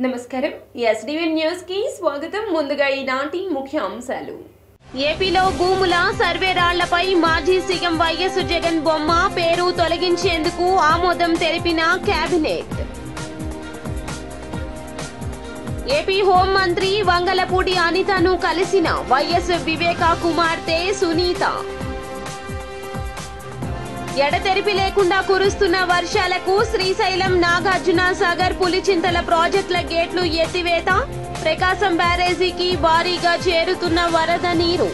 నమస్కారం SDV news కి స్వాగతం. ముందుగా ఈనాటి ముఖ్య అంశాలు. ఏపీలో భూముల సర్వే రాళ్లపై మాజీ సీఎం వైఎస్ జగన్ బొమ్మ పేరు తొలగించేందుకు ఆమోదం తెలిపిన కేబినెట్. ఏపీ హోంమంత్రి వంగలపూడి అనితను కలిసిన వైఎస్ వివేక కుమార్తె సునీత. ఎడతెరిపి లేకుండా కురుస్తున్న వర్షాలకు శ్రీశైలం నాగార్జున సాగర్ పులిచింతల ప్రాజెక్టుల గేట్లు ఎత్తివేత, ప్రకాశం బ్యారేజీకి భారీగా చేరుతున్న వరద నీరు.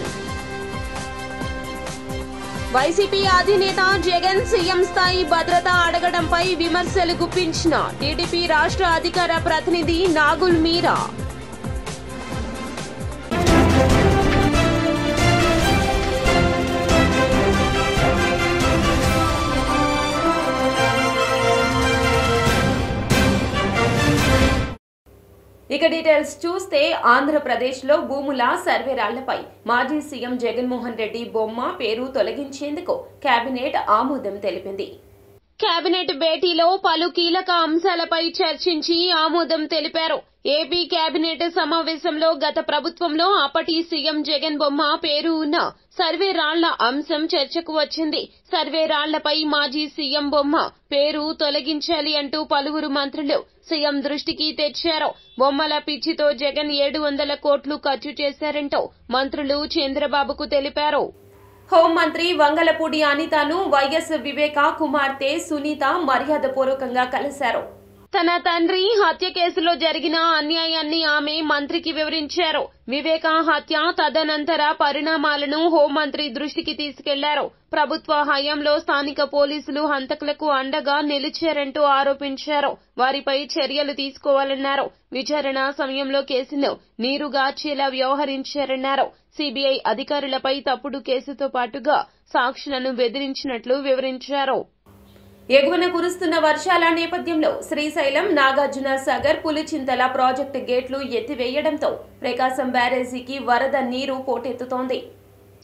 వైసీపీ అధినేత జగన్ సీఎం స్థాయి భద్రత అడగడంపై విమర్శలు గుప్పించిన టీడీపీ రాష్ట్ర అధికార ప్రతినిధి నాగుల్ మీరా. ఇక డీటెయిల్స్ చూస్తే ఆంధ్రప్రదేశ్లో భూముల సర్వే రాళ్లపై మాజీ సీఎం జగన్మోహన్ రెడ్డి బొమ్మ పేరు తొలగించేందుకు కేబినెట్ ఆమోదం తెలిపింది. కేబినెట్ భేటీలో పలు కీలక అంశాలపై చర్చించి ఆమోదం తెలిపారు. ఏపీ కేబినెట్ సమావేశంలో గత ప్రభుత్వంలో అప్పటి సీఎం జగన్ బొమ్మ పేరు ఉన్న సర్వే రాళ్ల అంశం చర్చకు వచ్చింది. సర్వే రాళ్లపై మాజీ సీఎం బొమ్మ పేరు తొలగించాలి అంటూ పలువురు మంత్రులు సీఎం దృష్టికి తెచ్చారు. బొమ్మల పిచ్చితో జగన్ 700 కోట్లు ఖర్చు చేశారంటూ మంత్రులు చంద్రబాబుకు తెలిపారు. హోంమంత్రి వంగలపూడి అనితను వైఎస్ వివేక కుమార్తె సునీత మర్యాదపూర్వకంగా కలిశారు. తన తండ్రి హత్య కేసులో జరిగిన అన్యాయాన్ని ఆమె మంత్రికి వివరించారు. వివేక హత్య తదనంతర పరిణామాలను హోంమంత్రి దృష్టికి తీసుకెళ్లారు. ప్రభుత్వ హయాంలో స్థానిక పోలీసులు హంతకులకు అండగా నిలిచారంటూ ఆరోపించారు. వారిపై చర్యలు తీసుకోవాలన్నారు. విచారణ సమయంలో కేసును నీరుగార్చేలా వ్యవహరించారన్నారు. సీబీఐ అధికారులపై తప్పుడు కేసుతో పాటుగా సాక్షులను బెదిరించినట్లు వివరించారు. ఎగువన కురుస్తున్న వర్షాల నేపథ్యంలో శ్రీశైలం నాగార్జున సాగర్ పులిచింతల ప్రాజెక్టు గేట్లు ఎత్తివేయడంతో ప్రకాశం బ్యారేజీకి వరద నీరు పోటెత్తుతోంది.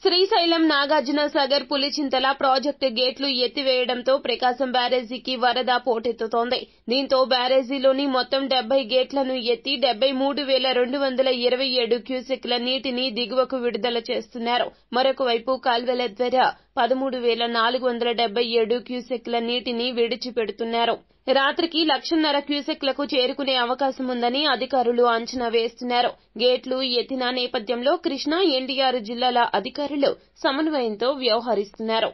శ్రీశైలం నాగార్జున సాగర్ పులిచింతల ప్రాజెక్టు గేట్లు ఎత్తివేయడంతో ప్రకాశం బ్యారేజీకి వరద పోటెత్తుతోంది. దీంతో బ్యారేజీలోని మొత్తం 70 గేట్లను ఎత్తి 73,227 క్యూసెక్ల నీటిని దిగువకు విడుదల చేస్తున్నారు. మరొక వైపు కాల్వల ద్వారా 13,477 క్యూసెక్ల నీటిని విడిచిపెడుతున్నారు. రాత్రికి 1,50,000 క్యూసెక్లకు చేరుకునే అవకాశం ఉందని అధికారులు అంచనా వేస్తున్నారు. గేట్లు ఎత్తిన నేపథ్యంలో కృష్ణా, ఎన్టీఆర్ జిల్లాల అధికారులు సమన్వయంతో వ్యవహరిస్తున్నారు.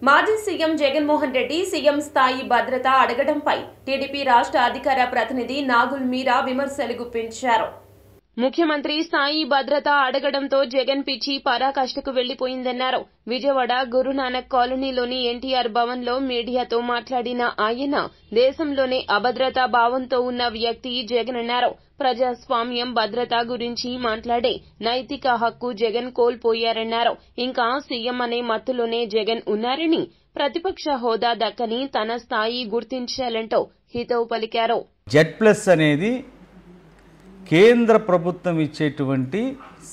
మాజీ సీఎం జగన్మోహన్ రెడ్డి సీఎం స్థాయి భద్రత అడగడంపై టీడీపీ రాష్ట్ర అధికార ప్రతినిధి నాగుల్ మీరా విమర్శలు గుప్పించారు. ముఖ్యమంత్రి స్థాయి భద్రత అడగడంతో జగన్ పిచ్చి పరాకాష్ఠకు వెళ్లిపోయిందన్నారు. విజయవాడ గురునానక్ కాలనీలోని ఎన్టీఆర్ భవన్ లో మీడియాతో మాట్లాడిన ఆయన దేశంలోనే అభద్రతా భావంతో ఉన్న వ్యక్తి జగన్ అన్నారు. ప్రజాస్వామ్యం భద్రత గురించి మాట్లాడే నైతిక హక్కు జగన్ కోల్పోయారన్నారు. ఇంకా సీఎం అనే మత్తులోనే జగన్ ఉన్నారని, ప్రతిపక్ష హోదా దక్కని తన స్థాయి గుర్తించాలంటూ హితవు పలికారు. జెడ్+ అనేది కేంద్ర ప్రభుత్వం ఇచ్చేటువంటి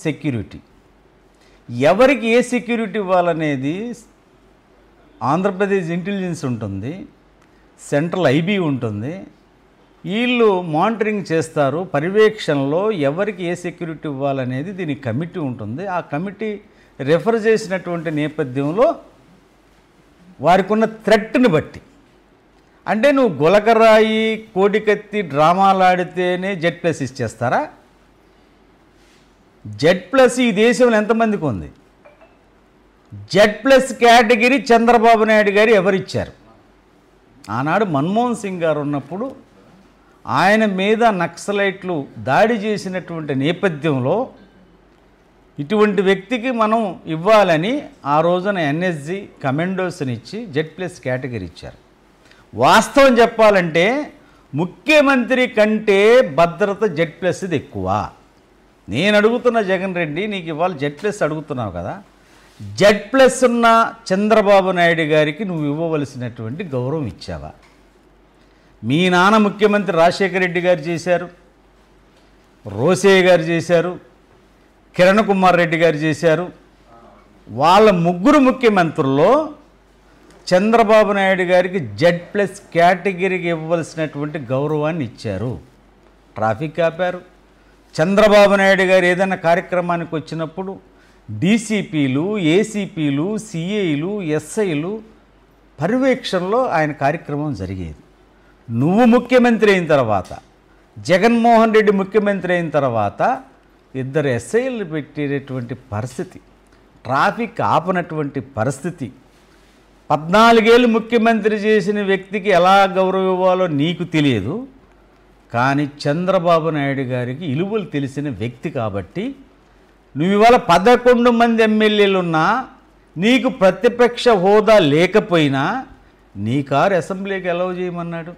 సెక్యూరిటీ. ఎవరికి ఏ సెక్యూరిటీ ఇవ్వాలనేది ఆంధ్రప్రదేశ్ ఇంటెలిజెన్స్ ఉంటుంది, సెంట్రల్ ఐబీ ఉంటుంది. వీళ్ళు మానిటరింగ్ చేస్తారు. పర్యవేక్షణలో ఎవరికి ఏ సెక్యూరిటీ ఇవ్వాలనేది దీనికి కమిటీ ఉంటుంది. ఆ కమిటీ రెఫర్ చేసినటువంటి నేపథ్యంలో వారికి ఉన్న థ్రెట్ని బట్టి, అంటే నువ్వు గులకరాయి కోడికత్తి డ్రామాలాడితేనే జెడ్+ ఇచ్చేస్తారా? జెడ్+ ఈ దేశంలో ఎంతమందికి ఉంది? జెడ్+ కేటగిరీ చంద్రబాబు నాయుడు గారు ఎవరిచ్చారు? ఆనాడు మన్మోహన్ సింగ్ గారు ఉన్నప్పుడు ఆయన మీద నక్సలైట్లు దాడి చేసినటువంటి నేపథ్యంలో ఇటువంటి వ్యక్తికి మనం ఇవ్వాలని ఆ రోజున ఎన్ఎస్జీ కమాండోస్ని ఇచ్చి జెడ్+ కేటగిరీ ఇచ్చారు. వాస్తవం చెప్పాలంటే ముఖ్యమంత్రి కంటే భద్రత జెడ్+ది ఎక్కువ. నేను అడుగుతున్న జగన్ రెడ్డి, నీకు ఇవాళ జెడ్+ అడుగుతున్నావు కదా, జెడ్+ ఉన్న చంద్రబాబు నాయుడు గారికి నువ్వు ఇవ్వవలసినటువంటి గౌరవం ఇచ్చావా? మీ నాన్న ముఖ్యమంత్రి రాజశేఖర రెడ్డి గారు చేశారు, రోసయ్య గారు చేశారు, కిరణ్ కుమార్ రెడ్డి గారు చేశారు. వాళ్ళ ముగ్గురు ముఖ్యమంత్రుల్లో చంద్రబాబు నాయుడు గారికి Z+ కేటగిరీకి ఇవ్వవలసినటువంటి గౌరవాన్ని ఇచ్చారు. ట్రాఫిక్ ఆపారు. చంద్రబాబు నాయుడు గారు ఏదైనా కార్యక్రమానికి వచ్చినప్పుడు డీసీపీలు, ఏసీపీలు, సిఐలు, ఎస్ఐలు పర్యవేక్షణలో ఆయన కార్యక్రమం జరిగేది. నువ్వు ముఖ్యమంత్రి అయిన తర్వాత, జగన్మోహన్ రెడ్డి ముఖ్యమంత్రి అయిన తర్వాత 2 ఎస్ఐలు పెట్టేటటువంటి పరిస్థితి, ట్రాఫిక్ ఆపనటువంటి పరిస్థితి, 14 ఏళ్ళు ముఖ్యమంత్రి చేసిన వ్యక్తికి ఎలా గౌరవం ఇవ్వాలో నీకు తెలియదు. కానీ చంద్రబాబు నాయుడు గారికి ఇలువలు తెలిసిన వ్యక్తి కాబట్టి నువ్వు ఇవాళ 11 మంది ఎమ్మెల్యేలున్నా, నీకు ప్రతిపక్ష హోదా లేకపోయినా నీ కారు అసెంబ్లీకి అలౌ చేయమన్నాడు.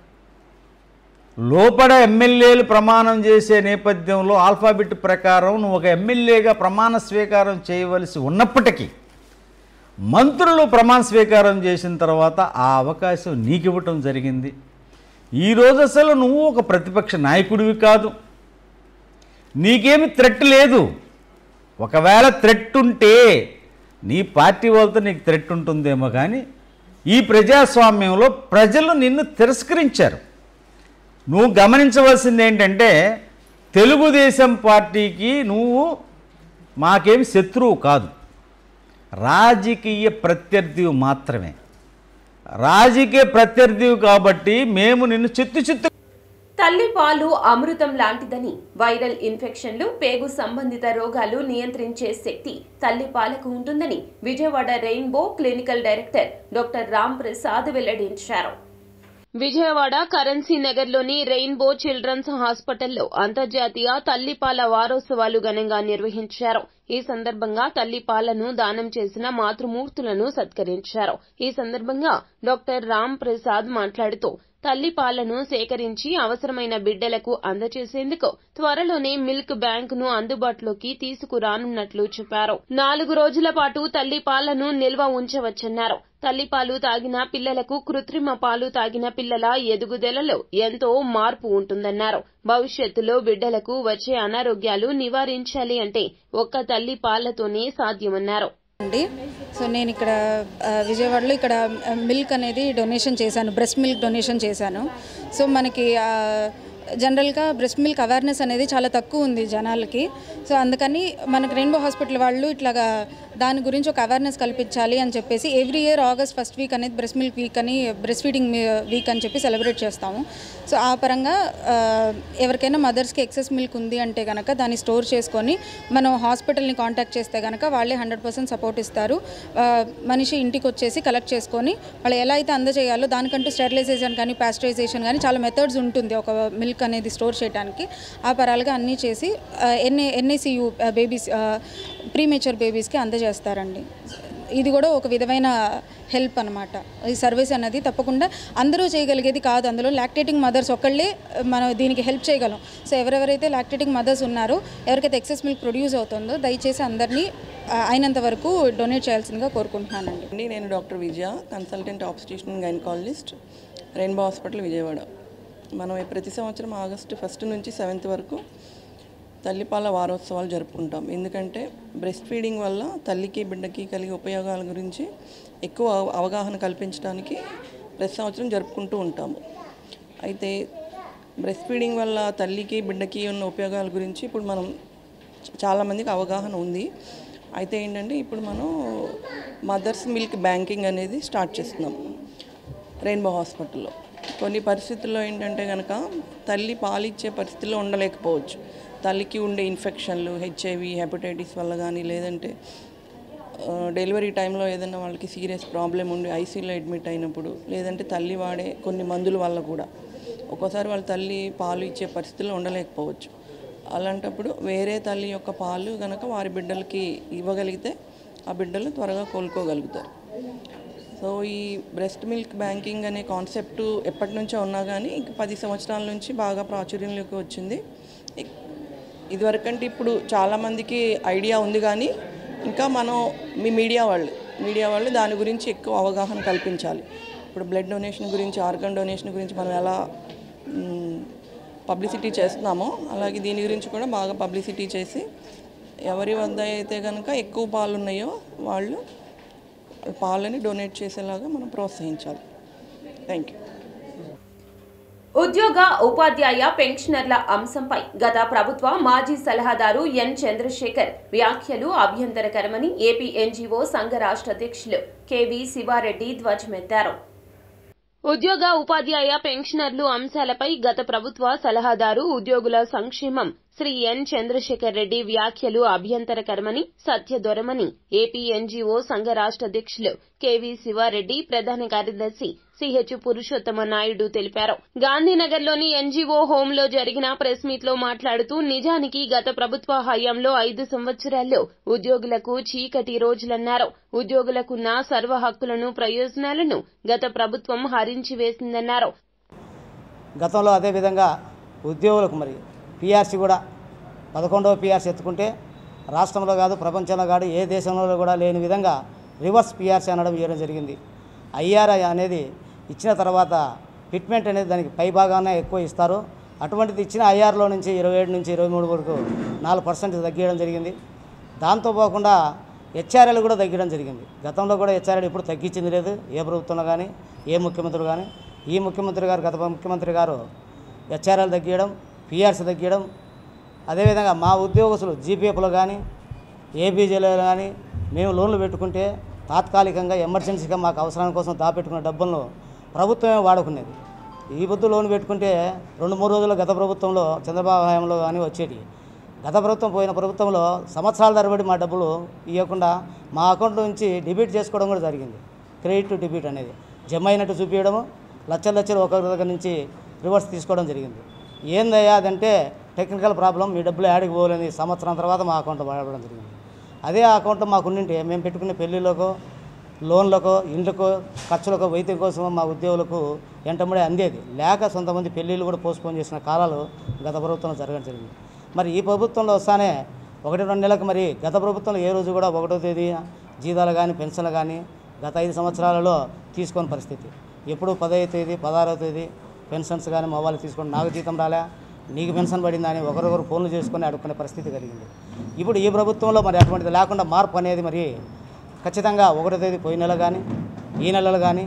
లోపల ఎమ్మెల్యేలు ప్రమాణం చేసే నేపథ్యంలో ఆల్ఫాబెట్ ప్రకారం నువ్వు ఒక ఎమ్మెల్యేగా ప్రమాణ స్వీకారం చేయవలసి ఉన్నప్పటికీ మంత్రులు ప్రమాణ స్వీకారం చేసిన తర్వాత ఆ అవకాశం నీకు ఇవ్వటం జరిగింది. ఈరోజు అసలు నువ్వు ఒక ప్రతిపక్ష నాయకుడివి కాదు, నీకేమి థ్రెట్ లేదు. ఒకవేళ థ్రెట్ ఉంటే నీ పార్టీ వాళ్ళతో నీకు థ్రెట్ ఉంటుందేమో, కానీ ఈ ప్రజాస్వామ్యంలో ప్రజలు నిన్ను తిరస్కరించారు. నువ్వు గమనించవలసింది ఏంటంటే, తెలుగుదేశం పార్టీకి నువ్వు మాకేమి శత్రువు కాదు, రాజకీయ ప్రత్యర్థివి మాత్రమే. రాజకీయ ప్రత్యర్థివి కాబట్టి మేము నిన్ను చిత్తు తల్లి పాలు అమృతం లాంటిదని, వైరల్ ఇన్ఫెక్షన్లు, పేగు సంబంధిత రోగాలు నియంత్రించే శక్తి తల్లి పాలకు ఉంటుందని Vijayawada rainbow clinical director doctor Ram Prasad వెల్లడించారు. విజయవాడ కరెన్సీ నగర్లోని రెయిన్బో చిల్డ్రన్స్ హాస్పిటల్లో అంతర్జాతీయ తల్లిపాల వారోత్సవాలు ఘనంగా నిర్వహించారు. ఈ సందర్భంగా తల్లిపాలను దానం చేసిన మాతృమూర్తులను సత్కరించారు. ఈ సందర్భంగా డాక్టర్ రామ్ ప్రసాద్ మాట్లాడుతూ, తల్లిపాలను సేకరించి అవసరమైన బిడ్డలకు అందజేసేందుకు త్వరలోనే మిల్క్ బ్యాంక్ ను అందుబాటులోకి తీసుకురానున్నట్లు చెప్పారు. 4 రోజుల పాటు తల్లిపాలను నిల్వ ఉంచవచ్చన్నారు. తల్లిపాలు తాగిన పిల్లలకు కృత్రిమ పాలు తాగిన పిల్లల ఎదుగుదలలో ఎంతో మార్పు ఉంటుందన్నారు. భవిష్యత్తులో బిడ్డలకు వచ్చే అనారోగ్యాలు నివారించాలి అంటే ఒక్క తల్లి పాలతోనే సాధ్యమన్నారు. సో నేను ఇక్కడ విజయవాడలో ఇక్కడ మిల్క్ అనేది డొనేషన్ చేశాను, బ్రెస్ట్ మిల్క్ డొనేషన్ చేశాను. సో మనకి జనరల్గా బ్రెస్ట్ మిల్క్ అవేర్నెస్ అనేది చాలా తక్కువ ఉంది జనాలకి. సో అందుకని మనకి రెయిన్బో హాస్పిటల్ వాళ్ళు ఇట్లాగా దాని గురించి ఒక అవేర్నెస్ కల్పించాలి అని చెప్పేసి every year August 1st week అనేది బ్రెస్ట్ మిల్క్ వీక్ అని, బ్రెస్ట్ ఫీడింగ్ వీక్ అని చెప్పి సెలబ్రేట్ చేస్తాము. సో ఆ పరంగా ఎవరికైనా మదర్స్కి ఎక్సెస్ మిల్క్ ఉంది అంటే కనుక దాన్ని స్టోర్ చేసుకొని మనం హాస్పిటల్ని కాంటాక్ట్ చేస్తే కనుక వాళ్ళే 100% సపోర్ట్ ఇస్తారు. మనిషి ఇంటికి వచ్చేసి కలెక్ట్ చేసుకొని వాళ్ళు ఎలా అయితే అందజేయాలో దానికంటూ స్టెరిలైజేషన్ కానీ పాస్టరైజేషన్ కానీ చాలా మెథడ్స్ ఉంటుంది ఒక మిల్క్ అనేది స్టోర్ చేయడానికి. ఆ పరాలుగా అన్నీ చేసి NICU బేబీస్, ప్రీమేచర్ బేబీస్కి అందజేస్తారండి. ఇది కూడా ఒక విధమైన హెల్ప్ అనమాట. ఈ సర్వీస్ అనేది తప్పకుండా అందరూ చేయగలిగేది కాదు, అందులో లాక్టేటింగ్ మదర్స్ ఒక్కళ్ళే మనం దీనికి హెల్ప్ చేయగలం. సో ఎవరెవరైతే లాక్టేటింగ్ మదర్స్ ఉన్నారో, ఎవరికైతే ఎక్సెస్ మిల్క్ ప్రొడ్యూస్ అవుతుందో దయచేసి అందరినీ అయినంత వరకు డొనేట్ చేయాల్సిందిగా కోరుకుంటున్నానండి. నేను డాక్టర్ విజయ, consultant ఆబ్స్టిట్యూషన్ gynaecologist, rainbow hospital Vijayawada. మనం ప్రతి సంవత్సరం ఆగస్టు 1 నుంచి 7 వరకు తల్లిపాల వారోత్సవాలు జరుపుకుంటాం. ఎందుకంటే బ్రెస్ట్ ఫీడింగ్ వల్ల తల్లికి బిడ్డకి కలిగే ఉపయోగాల గురించి ఎక్కువ అవగాహన కల్పించడానికి ప్రతి సంవత్సరం జరుపుకుంటూ ఉంటాము. అయితే బ్రెస్ట్ ఫీడింగ్ వల్ల తల్లికి బిడ్డకి ఉన్న ఉపయోగాల గురించి ఇప్పుడు మనం చాలామందికి అవగాహన ఉంది. అయితే ఏంటంటే ఇప్పుడు మనం మదర్స్ మిల్క్ బ్యాంకింగ్ అనేది స్టార్ట్ చేస్తున్నాం రెయిన్బో హాస్పిటల్లో. కొన్ని పరిస్థితుల్లో ఏంటంటే కనుక తల్లి పాలిచ్చే పరిస్థితుల్లో ఉండలేకపోవచ్చు. తల్లికి ఉండే ఇన్ఫెక్షన్లు, HIV, హెపటైటిస్ వల్ల కానీ, లేదంటే డెలివరీ టైంలో ఏదైనా వాళ్ళకి సీరియస్ ప్రాబ్లం ఉండి ICUలో అడ్మిట్ అయినప్పుడు, లేదంటే తల్లి వాడే కొన్ని మందుల వల్ల కూడా ఒక్కోసారి వాళ్ళ తల్లి పాలు ఇచ్చే పరిస్థితుల్లో ఉండలేకపోవచ్చు. అలాంటప్పుడు వేరే తల్లి యొక్క పాలు కనుక వారి బిడ్డలకి ఇవ్వగలిగితే ఆ బిడ్డలు త్వరగా కోలుకోగలుగుతారు. సో ఈ బ్రెస్ట్ మిల్క్ బ్యాంకింగ్ అనే కాన్సెప్ట్ ఎప్పటి నుంచో ఉన్నా కానీ 10 సంవత్సరాల నుంచి బాగా ప్రాచుర్యంలోకి వచ్చింది. ఇదివరకంటే ఇప్పుడు చాలామందికి ఐడియా ఉంది, కానీ ఇంకా మనం మీడియా వాళ్ళు దాని గురించి ఎక్కువ అవగాహన కల్పించాలి. ఇప్పుడు బ్లడ్ డొనేషన్ గురించి, ఆర్గన్ డొనేషన్ గురించి మనం ఎలా పబ్లిసిటీ చేస్తున్నామో అలాగే దీని గురించి కూడా బాగా పబ్లిసిటీ చేసి ఎవరి వద్ద అయితే కనుక ఎక్కువ పాలు ఉన్నాయో వాళ్ళు పాలని డొనేట్ చేసేలాగా మనం ప్రోత్సహించాలి. Thank you. ఉద్యోగ ఉపాధ్యాయ పెన్షనర్ల అంశంపై గత ప్రభుత్వ మాజీ సలహాదారు ఎన్ చంద్రశేఖర్ వ్యాఖ్యలు అభ్యంతరకరమని ఏపీ ఎన్జీఓ సంఘ రాష్ట్ర అధ్యక్షులు కెవి శివారెడ్డి ధ్వజమెత్తారు. ఉద్యోగ ఉపాధ్యాయ పెన్షనర్లు అంశాలపై గత ప్రభుత్వ సలహాదారు ఉద్యోగుల సంక్షేమం శ్రీ ఎన్ చంద్రశేఖర్ రెడ్డి వ్యాఖ్యలు అభ్యంతరకరమని సత్యదొరమని ఏపీ ఎన్జీఓ సంఘ రాష్ట్ర అధ్యక్షులు కెవి శివారెడ్డి ప్రధాన కార్యదర్శి సిహెచ్ పురుషోత్తమ నాయుడు తెలిపారు. గాంధీనగర్లోని ఎన్జీఓ హోంలో జరిగిన ప్రెస్ మీట్లో మాట్లాడుతూ నిజానికి గత ప్రభుత్వ హయాంలో 5 సంవత్సరాల్లో ఉద్యోగులకు చీకటి రోజులన్నారు. ఉద్యోగులకున్న సర్వ హక్కులను ప్రయోజనాలను గత ప్రభుత్వం హరించి వేసిందన్నారు. గతంలో అదేవిధంగా ఉద్యోగులకు మరి పీఆర్సీ కూడా 11వ పీఆర్సీ ఎత్తుకుంటే రాష్ట్రంలో కాదు ప్రపంచంలో కాదు ఏ దేశంలో కూడా లేని విధంగా రివర్స్ పీఆర్సీ అనడం ఇవ్వడం జరిగింది. ఐఆర్ఐ అనేది ఇచ్చిన తర్వాత ఫిట్మెంట్ అనేది దానికి పై భాగానే ఎక్కువ ఇస్తారు. అటువంటిది ఇచ్చిన ఐఆర్లో నుంచి 27 నుంచి 23 వరకు 4% తగ్గించడం జరిగింది. దాంతో పోకుండా హెచ్ఆర్ఎల్ కూడా తగ్గడం జరిగింది. గతంలో కూడా హెచ్ఆర్ఎల్ ఇప్పుడు తగ్గించింది లేదు ఏ ప్రభుత్వంలో కానీ ఏ ముఖ్యమంత్రి కానీ. ఈ ముఖ్యమంత్రి గారు గత ముఖ్యమంత్రి గారు హెచ్ఆర్ఎల్ తగ్గించడం పీఆర్సీ తగ్గించడం అదేవిధంగా మా ఉద్యోగస్తులు జీపీఎఫ్లో కానీ ఏబీజేలో కానీ మేము లోన్లు పెట్టుకుంటే తాత్కాలికంగా ఎమర్జెన్సీగా మాకు అవసరాల కోసం దాపెట్టుకున్న డబ్బులను ప్రభుత్వమే వాడుకునేది. ఈ పొద్దు లోన్ పెట్టుకుంటే 2-3 రోజుల్లో గత ప్రభుత్వంలో చంద్రబాబు హయాంలో కానీ వచ్చేటి. గత ప్రభుత్వం పోయిన ప్రభుత్వంలో సంవత్సరాల తరబడి మా డబ్బులు ఇవ్వకుండా మా అకౌంట్ నుంచి డెబిట్ చేసుకోవడం కూడా జరిగింది. క్రెడిట్ టు డెబిట్ అనేది జమ అయినట్టు చూపించడము లక్షలు ఒకరి దగ్గర నుంచి రివర్స్ తీసుకోవడం జరిగింది. ఏందయ్యా అదంటే టెక్నికల్ ప్రాబ్లం, మీ డబ్బులు యాడికి పోలేని సంవత్సరం తర్వాత మా అకౌంట్లో వాడడం జరిగింది. అదే అకౌంట్లో మాకుండింటే మేము పెట్టుకునే పెళ్లిళ్ళకో లోన్లకో ఇండ్లకో ఖర్చులకో వైద్యం కోసం మా ఉద్యోగులకు ఎంటముడే అందేది. లేక కొంతమంది పెళ్ళిళ్ళు కూడా పోస్ట్పోన్ చేసిన కాలాలు గత ప్రభుత్వంలో జరగడం జరిగింది. మరి ఈ ప్రభుత్వంలో వస్తానే 1-2 నెలలకు మరి గత ప్రభుత్వంలో ఏ రోజు కూడా 1వ తేదీ జీతాలు కానీ పెన్షన్లు కానీ గత 5 సంవత్సరాలలో తీసుకొని పరిస్థితి. ఎప్పుడు 15వ తేదీ 16వ తేదీ పెన్షన్స్ కానీ మా వాళ్ళు తీసుకొని నాకు జీతం రాలే నీకు పెన్షన్ పడిందని ఒకరొకరు ఫోన్లు చేసుకొని అడుక్కునే పరిస్థితి కలిగింది. ఇప్పుడు ఈ ప్రభుత్వంలో మరి అటువంటిది లేకుండా మార్పు అనేది మరి ఖచ్చితంగా 1వ తేదీ పోయిన నెల కానీ ఈ నెలలు కానీ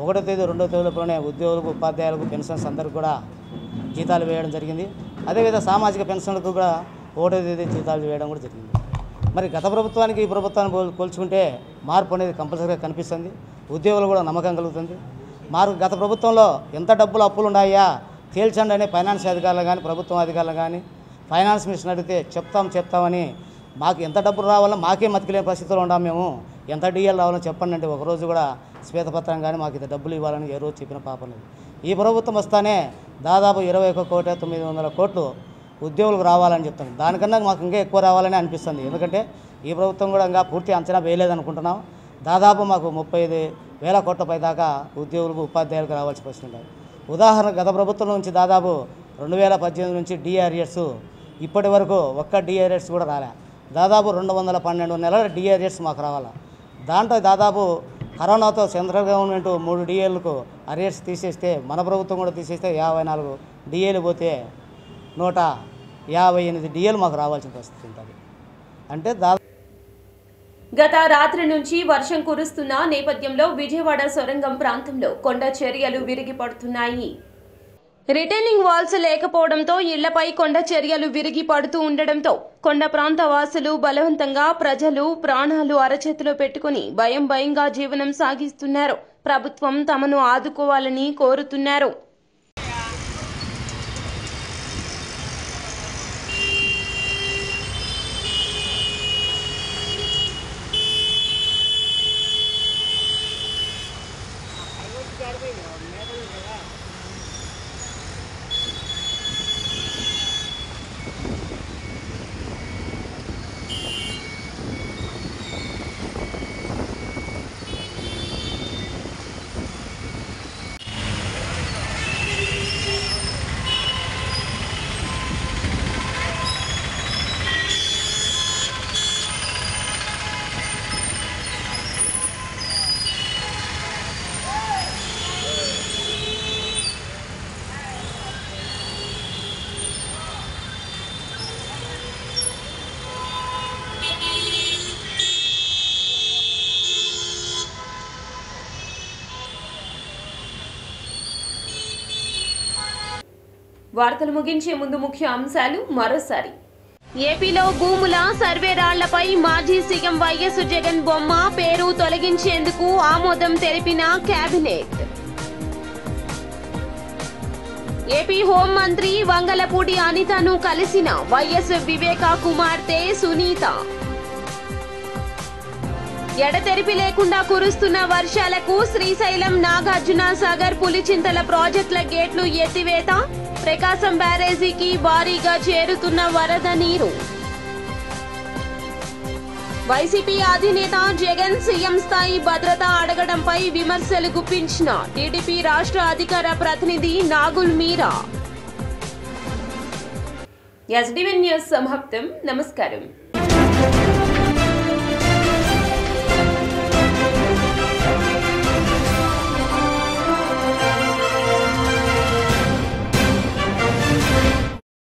1వ తేదీ 2వ తేదీలోనే ఉద్యోగులకు ఉపాధ్యాయులకు పెన్షన్స్ అందరికీ కూడా జీతాలు వేయడం జరిగింది. అదేవిధంగా సామాజిక పెన్షన్లకు కూడా 1వ తేదీ జీతాలు వేయడం కూడా జరిగింది. మరి గత ప్రభుత్వానికి ఈ ప్రభుత్వాన్ని పోల్చుకుంటే మార్పు అనేది కంపల్సరీగా కనిపిస్తుంది. ఉద్యోగులు కూడా నమ్మకం కలుగుతుంది. గత ప్రభుత్వంలో ఎంత డబ్బులు అప్పులు ఉన్నాయా తేల్చండి అని ఫైనాన్స్ అధికారులు కానీ ప్రభుత్వం అధికారులు కానీ ఫైనాన్స్ మినిస్టర్ అడిగితే చెప్తామని మాకు ఎంత డబ్బులు రావాలో మాకే మతికిలేని పరిస్థితుల్లో ఉన్నాం. మేము ఎంత డిఎల్ రావాలో చెప్పండి అంటే ఒకరోజు కూడా శ్వేతపత్రం కానీ మాకు ఇంత డబ్బులు ఇవ్వాలని ఏ రోజు చెప్పిన పాపం లేదు. ఈ ప్రభుత్వం వస్తానే దాదాపు 21,900 కోట్లు ఉద్యోగులకు రావాలని చెప్తాను. దానికన్నా మాకు ఇంకా ఎక్కువ రావాలని అనిపిస్తుంది. ఎందుకంటే ఈ ప్రభుత్వం కూడా ఇంకా పూర్తి అంచనా వేయలేదనుకుంటున్నాం. దాదాపు మాకు 35,000 కోట్ల పైదాకా ఉద్యోగులకు ఉపాధ్యాయులకు రావాల్సి వస్తుంది. ఉదాహరణ గత ప్రభుత్వం నుంచి దాదాపు 2018 నుంచి డిఆర్ఎస్ ఇప్పటి వరకు ఒక్క డిఆర్ఎస్ కూడా రాలే. దాదాపు 212 నెలల డిఆర్ఎస్ మాకు రావాలి. దాంట్లో దాదాపు కరోనాతో సెంట్రల్ గవర్నమెంట్ 3 డిఏలకు అరియర్స్ తీసేస్తే మన ప్రభుత్వం కూడా తీసేస్తే 54 డిఏలు పోతే 158 డిఏలు మాకు రావాల్సిన పరిస్థితి ఉంటుంది. అంటే గత రాత్రి నుంచి వర్షం కురుస్తున్న నేపథ్యంలో విజయవాడ సొరంగం ప్రాంతంలో కొండ చర్యలు విరిగి పడుతున్నాయి. రిటైనింగ్ వాల్స్ లేకపోవడంతో ఇళ్లపై కొండ చర్యలు విరిగి పడుతూ ఉండడంతో కొండ ప్రాంత వాసులు బలవంతంగా ప్రజలు ప్రాణాలు అరచేతిలో పెట్టుకుని భయంగా జీవనం సాగిస్తున్నారు. ప్రభుత్వం తమను ఆదుకోవాలని కోరుతున్నారు. వార్తలు ముగించే ముందు ముఖ్య అంశాలు మరోసారి. ఏపీలో భూముల సర్వే రాళ్లపై మాజీ సీఎం వైఎస్ జగన్ బొమ్మ పేరు తొలగించేందుకు ఆమోదం తెలిపిన కేబినెట్. ఏపీ హోంమంత్రి వంగలపూడి అనితను కలిసిన వైఎస్ వివేక కుమార్తె సునీత. ఎడతెరిపి లేకుండా కురుస్తున్న వర్షాలకు శ్రీశైలం నాగార్జున సాగర్ పులిచింతల ప్రాజెక్టుల గేట్లు ఎత్తివేత, ప్రకాశం బ్యారేజీకి భారీగా చేరుతున్న వరద నీరు. వైసీపీ అధినేత జగన్ సీఎం స్థాయి భద్రత అడగడంపై విమర్శలు గుప్పించిన టీడీపీ రాష్ట్ర అధికార ప్రతినిధి నాగుల్ మీరా. ఎస్డీవీ న్యూస్ సమాప్తం. నమస్కారం.